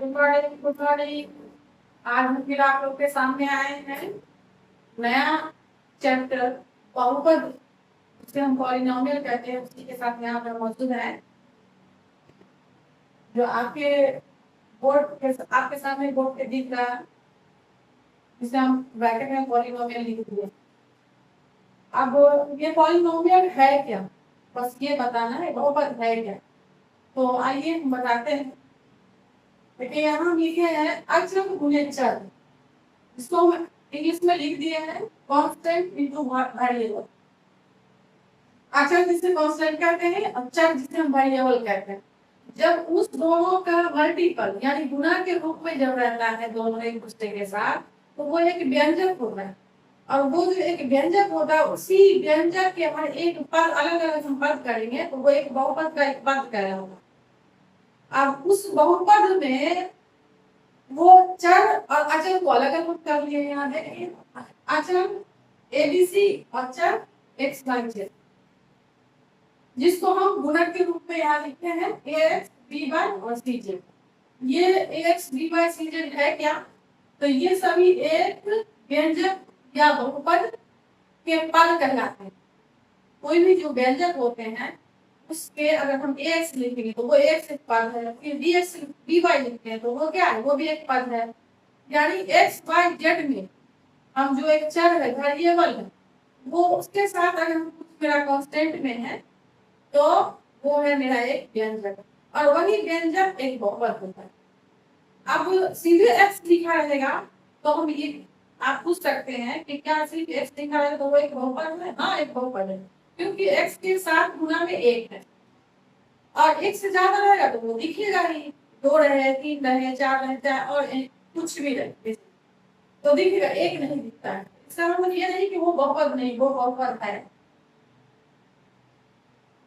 Good morning. आज हम फिर आप लोग के सामने आए हैं नया चैप्टर बहुपद, जिसे हम पॉलिनोमियल कहते हैं, उसी के साथ यहाँ पर मौजूद है जो आपके आपके सामने बोर्ड पे दिख रहा है, जिसे हम ब्रैकेट में पॉलिनोमियल लिख दिए। अब ये पॉलिनोमियल है क्या, बस ये बताना है बहुपद है क्या। तो आइए हम बताते हैं। देखिए यहाँ लिखे हैं अचर गुणित चर, इसको हम इंग्लिश में लिख दिए हैं कांस्टेंट इनटू वेरिएबल। अचर जिसे कांस्टेंट कहते हैं, अचर जिसे हम वेरिएबल कहते हैं। जब उस दोनों का मल्टीपल यानी गुना के रूप में जब रहता है दोनों एक दूसरे के साथ, तो वो एक व्यंजक होता है। और वो जो एक व्यंजक होता है, उसी व्यंजक के हमारे एक पद अलग अलग हम पद करेंगे तो वो एक बहुपद का एक पद कहलाएगा। अब उस बहुपद में वो चर और अचर को अलग अलग कर लिए। यहाँ देखिए अचर एबीसी और चर एक्स वाई जेड, जिसको हम गुणक के रूप में यहाँ लिखते हैं ax by और cz। ये ax by cz है क्या, तो ये सभी एक व्यंजक या बहुपद के पद कहलाते हैं। कोई भी जो व्यंजक होते हैं उसके अगर हम ax लिखेंगे तो वो x एक पद है, फिर dx dy लिखते हैं तो वो क्या है, वो भी एक पद है। यानी x y z में हम जो एक चर है वेरिएबल है, वो उसके साथ अगर हम मेरा कांस्टेंट में है तो वो है मेरा एक व्यंजक, और वही व्यंजक एक बहुपद होता है। अब सीधे x लिखा रहेगा तो हम ये आप पूछ सकते हैं कि क्या सिर्फ x लिखा रहेगा तो वो एक बहुपद है? हाँ, एक बहुपद है, क्योंकि x के साथ गुना में एक है, और एक से ज्यादा रहेगा तो वो दिखेगा ही, 2 रहे 3 रहे 4 रहे चाहे और कुछ भी रहे तो दिखेगा, एक नहीं दिखता है। इसका मतलब ये नहीं कि वो बहुपद नहीं, वो बहुपद है।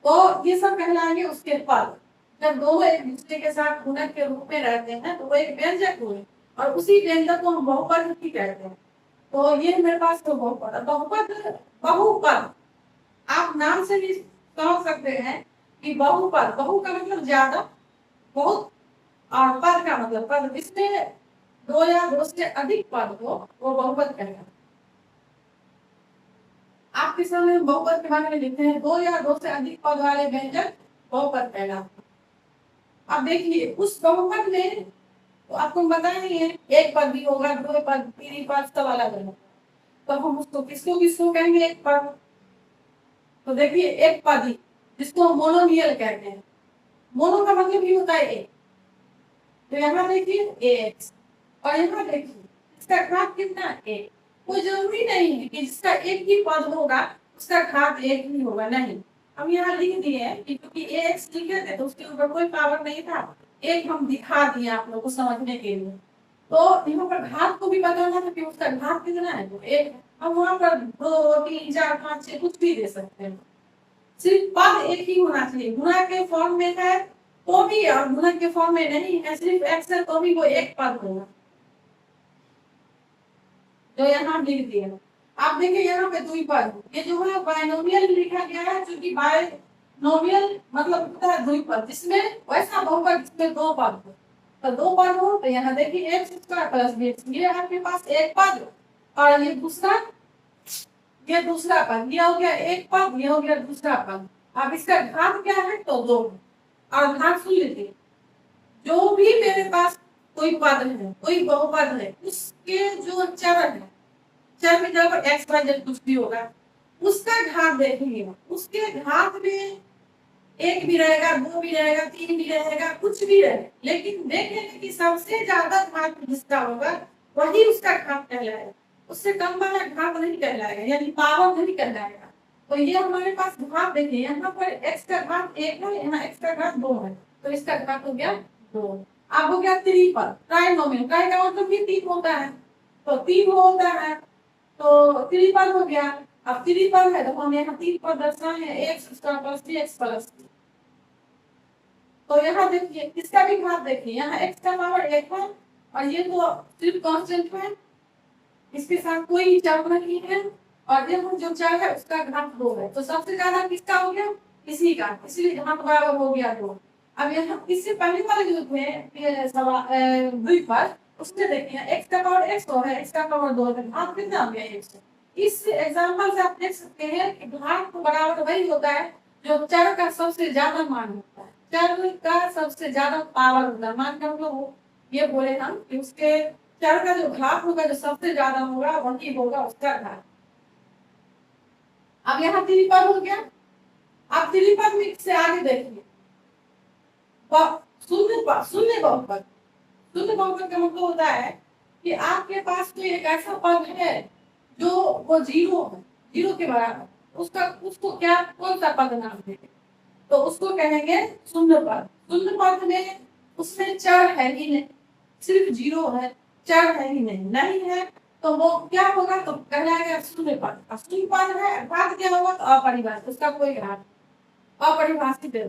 तो ये सब कहलाएंगे उसके पद। जब दोनों एक दूसरे के साथ गुणक के रूप में रहते हैं तो वो एक व्यंजक हुए, और उसी व्यंजक को हम बहुपद ही कहते हैं। तो ये मेरे पास तो बहुपद बहुपद आप नाम से भी समझ सकते हैं कि बहुपद, बहु का मतलब ज्यादा, बहुत, और पद का मतलब पद, जिसमें 2 या 2 से अधिक पद हो वो बहुपद कहलाता है। आपके सामने बहुपद के बारे में लिखते हैं 2 या 2 से अधिक पद वाले व्यंजक बहुपद कहलाते हैं। अब देखिए उस बहुपद में तो आपको बताया नहीं है, एक पद भी होगा, 2 पद, 3 पद, सब अलग अलग। तो हम उसको किसको कहेंगे एक पद, तो देखिए एक पद ही जिसको मोनोमियल कहते हैं। मोनो का मतलब ही होता है एक। तो यहाँ देखिए एक्स, और यहाँ देखिए इसका घात कितना, एक। कोई जरूरी नहीं है कि जिसका एक ही पद होगा उसका घात एक ही होगा, नहीं। हम यहाँ लिख दिए हैं क्योंकि एक्स लिखे थे तो उसके ऊपर कोई पावर नहीं था, एक हम दिखा दिए आप लोगों को समझने के लिए। तो यहाँ पर घात को भी बताना था कि उसका घात कितना है, तो एक है। हम वहां पर 2 3 4 5 6 कुछ भी दे सकते हैं, सिर्फ पद एक ही होना चाहिए। गुणा के फॉर्म में है तो भी, और गुणा के फॉर्म में नहीं है, सिर्फ एक्स है तो भी वो एक पद होगा, जो यहाँ लिख दिया। आप देखिए यहाँ पे 2 पद, ये जो है बायनोमियल लिखा गया है, क्योंकि बायनोमियल मतलब होता है 2 पद, जिसमें वैसा बहुपद जिसमें 2 पद हो। तो 2 पद हो तो यहाँ देखिए एक्स स्क्वायर प्लस बी, ये आपके पास एक पद, और ये दूसरा पद, ये हो गया एक पद, ये हो गया दूसरा पद। अब इसका घात क्या है, तो 2। और घात सुन लीजिए, जो भी मेरे पास कोई पद है, कोई बहुपद है, उसके जो चर है, चर में जब एक्स वाई जेड कुछ भी होगा, उसका घात देखेंगे। उसके घात में 1 भी रहेगा, 2 भी रहेगा, 3 भी रहेगा, कुछ भी रहे, लेकिन देखेंगे कि सबसे ज्यादा घात जिसका होगा वही उसका घात कहलाएगा, उससे कम वाला घात नहीं कहलाएगा, यानी पावर नहीं कहलाएगा। तो ये हमारे पास घात देखिए, यहाँ पर x का घात 1 है, यहाँ x का घात 2 है, तो इसका घात हो गया 2। अब हो गया त्रिपद, ट्राइनोमियल, ट्राई का मतलब भी 3 होता है, तो 3 होता है, तो त्रिपद हो गया। अब त्रिपद है तो हम यहाँ 3 पद दर्शाए हैं, x square plus b x plus. तो यहाँ देखिए इसका भी घात देखिए, यहाँ x का पावर 1 है, और ये तो सिर्फ कांस्टेंट है, इसके साथ कोई चर नहीं है, और ये जो चर है उसका घात 2 है, तो सबसे ज्यादा किसका हो गया, इसी का, इसलिए घात बराबर हो गया 2। अब यहाँ इससे पहले वाले जो थे ये सवाल द्विपद, उसमें देखिए x का पावर x तो है, x का पावर 2 है, घात कितना आ गया 1 से। इस एग्जांपल से आप देख सकते हैं कि घात तो बराबर वही होता है जो चर का सबसे ज्यादा मान होता है, चर का सबसे ज्यादा पावर होता है। मान के हम लोग ये बोले हम कि उसके चर का जो घात होगा जो सबसे ज्यादा होगा वही होगा उसका घात। अब यहाँ त्रिपद हो गया। अब त्रिपद में से आगे देखिए शून्य बहुपद। शून्य बहुपद का मतलब होता है कि आपके पास कोई एक ऐसा पद है जो वो जीरो है, जीरो के बराबर, उसको क्या कौन सा पद नाम देंगे, तो उसको कहेंगे शून्य पद। शून्य पद में उसमें चर है ही नहीं, सिर्फ जीरो है, चर है ही नहीं है, तो वो क्या होगा, तो कहलाएगा शून्य पद। शून्य पद है, घात क्या होगा, तो अपरिभाषित, उसका कोई घात अपरिभाषित है।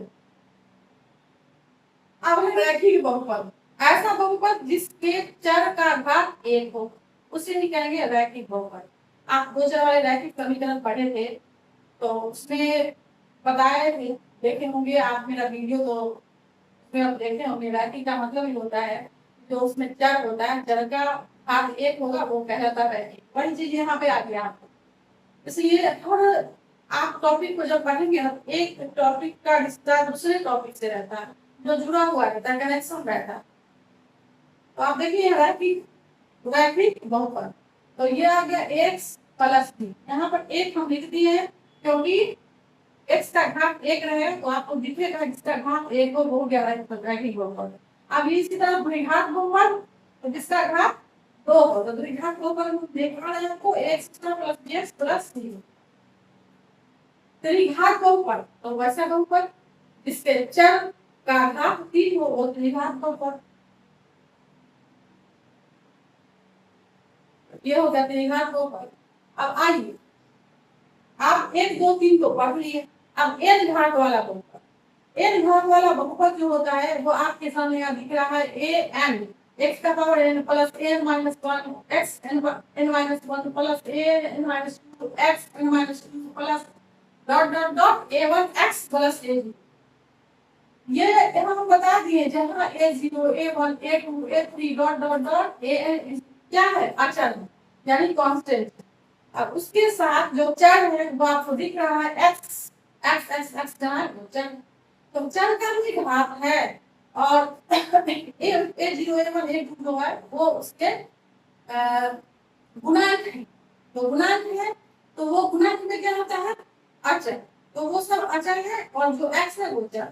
अब है रैखिक बहुपद, ऐसा बहुपद जिसके चर का घात 1 हो, उसे ही कहेंगे रैखिक बहुपद। आप दो चर वाले रैखिक समीकरण पढ़े थे तो उसमें बताए थे, देखे होंगे आप मेरा वीडियो, तो उसमें आप देखे होंगे। रैखिक का मतलब ही होता है जो उसमें चर होता है, चर का घात 1 होगा वो कहलाता है रैखिक। वही चीज यहाँ पे आ गया आपको। इसलिए हर आप टॉपिक को जब पढ़ेंगे एक टॉपिक का रिश्ता दूसरे टॉपिक से रहता है, जो जुड़ा हुआ रहता है, कनेक्शन रहता है। तो आप देखिए रैखिक बहुपद, तो ये आ गया x प्लस b। यहाँ पर एक हम लिख दिए हैं क्योंकि x का घात 1 रहे तो आपको दिखेगा जिसका घात 1 हो गया रैखिक बहुपद। अब इसी तरह द्विघात बहुपद, तो जिसका घात 2 हो, तो द्विघात बहुपद में देखा है आपको x plus bx plus c। त्रिघात बहुपद, तो वैसा बहुपद जिसके चर का घात 3 हो वो त्रिघात बहुपद। ये हो गया त्रिघात बहुपद। अब आइए आप 1 2 3 तो पढ़ लिए, अब n घात वाला बहुपद। n घात वाला बहुपद जो होता है वो आपके सामने यहाँ दिख रहा है a n, x का power n plus a minus 1 x n minus 1 plus a n minus 2 x n minus 2 plus dot dot dot a1 x plus a। ये यहाँ हम बता दिए जहाँ a0 a1 a2 a3 dot dot dot an क्या है, अचर यानी कांस्टेंट। अब उसके साथ जो चर है वो आपको दिख रहा है x x x x जहाँ चर, तो चर का भी घात है और a0 a1 a2 जो है वो उसके गुणांक है। तो गुणांक है तो वो गुणांक में क्या होता है, अचर, तो वो सब अचर है और जो x है वो चर।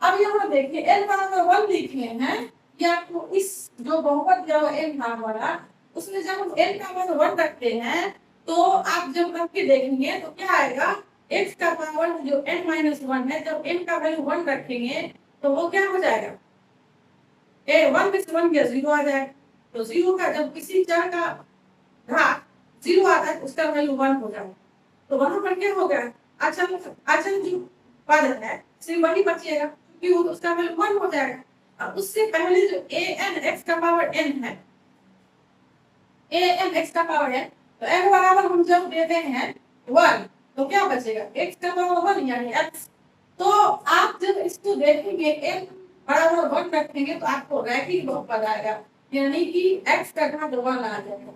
अब यहाँ देखिए n बराबर 1 लिखे हैं, ये आपको इस जो बहुपद दिया हुआ n भाग वाला, उसमें जब हम n का मान 1 रखते हैं तो आप जब रख के देखेंगे तो क्या आएगा, x का पावर जो n माइनस 1 है, जब n का वैल्यू 1 रखेंगे तो वो क्या हो जाएगा, 1 में से 1 गया 0 आ जाएगा। तो 0 का जब किसी चर का घात 0 आता है उसका वैल्यू 1 हो जाएगा, तो वहां पर क्या होगा, अच्छा जो पद है सिर्फ वही बचेगा क्योंकि उसका वैल्यू 1 हो जाएगा। अब उससे पहले जो an x का पावर n है, an x का पावर n, तो n बराबर हम जब देते हैं 1 तो क्या बचेगा, x का पावर 1 यानी x। तो आप जब इसको देखेंगे n बराबर 1 रखेंगे तो आपको रैखिक बहुपद आएगा, यानी कि x का घात 1 आ जाएगा।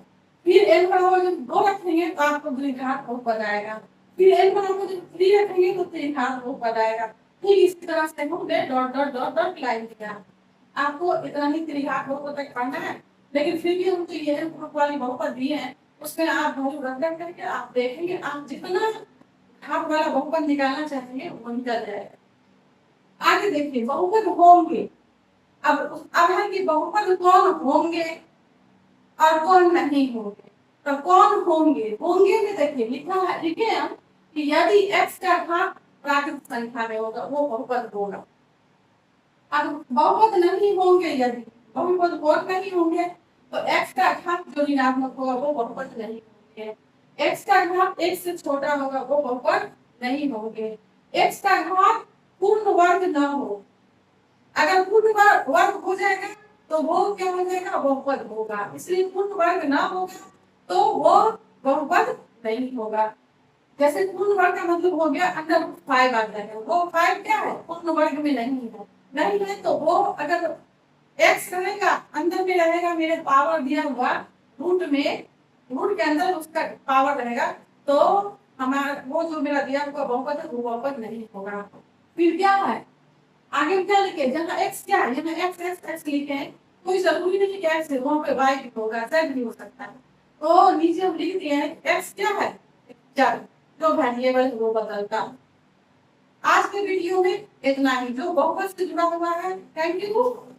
फिर n बराबर जब 2 रखेंगे तो आपको द्विघात बहुपद आएगा, फिर n बराबर जब 3 रखेंगे तो त्रिघात बहुपद आएगा। ठीक इसी तरह से हमने dot dot dot dot line किया। आपको इतना ही त्रिघात बहुपद तक पढ़ना है, लेकिन फिर भी हमको ये वाली बहुपद दी है उसमें आप वैल्यू रख करके आप देखेंगे, आप जितना घात वाला बहुपद निकालना चाहेंगे वो निकल जाएगा। आगे देखिए बहुपद होंगे। अब है कि बहुपद कौन होंगे और कौन नहीं होंगे। तो कौन होंगे में देखिए लिखा है, लिखे हम कि यदि x का घात प्राकृत संख्या में होगा वो बहुपद होगा। अब बहुपद नहीं होंगे, यदि बहुपद और नहीं होंगे तो x का घात जो ऋणात्मक होगा वो बहुपद नहीं होंगे, x का घात 1 से छोटा होगा वो बहुपद नहीं होंगे, x का घात पूर्ण वर्ग न हो, अगर पूर्ण वर्ग हो जाएगा तो वो क्या हो जाएगा, बहुपद होगा। इसलिए पूर्ण वर्ग ना होगा तो वो बहुपद नहीं होगा। जैसे पूर्ण वर्ग का मतलब हो गया अंडर 5 आता है, वो 5 क्या है, पूर्ण वर्ग में नहीं है। नहीं है तो वो अगर एक्स रहेगा अंदर में रहेगा मेरे पावर दिया हुआ रूट में, रूट के अंदर उसका पावर रहेगा, तो हमारा वो जो मेरा दिया हुआ बहुपद है वो बहुपद नहीं होगा। फिर क्या है आगे क्या लिखे, जहाँ एक्स क्या है, जहाँ एक्स एक्स एक्स लिखे हैं, कोई जरूरी नहीं कि एक्स है वहाँ पे वाई भी होगा, जेड भी हो सकता है। तो नीचे हम लिख दिए हैं एक्स क्या है, चर, जो वेरिएबल वो बदलता है। आज के वीडियो में इतना ही, जो बहुपद से जुड़ा हुआ है। Thank you.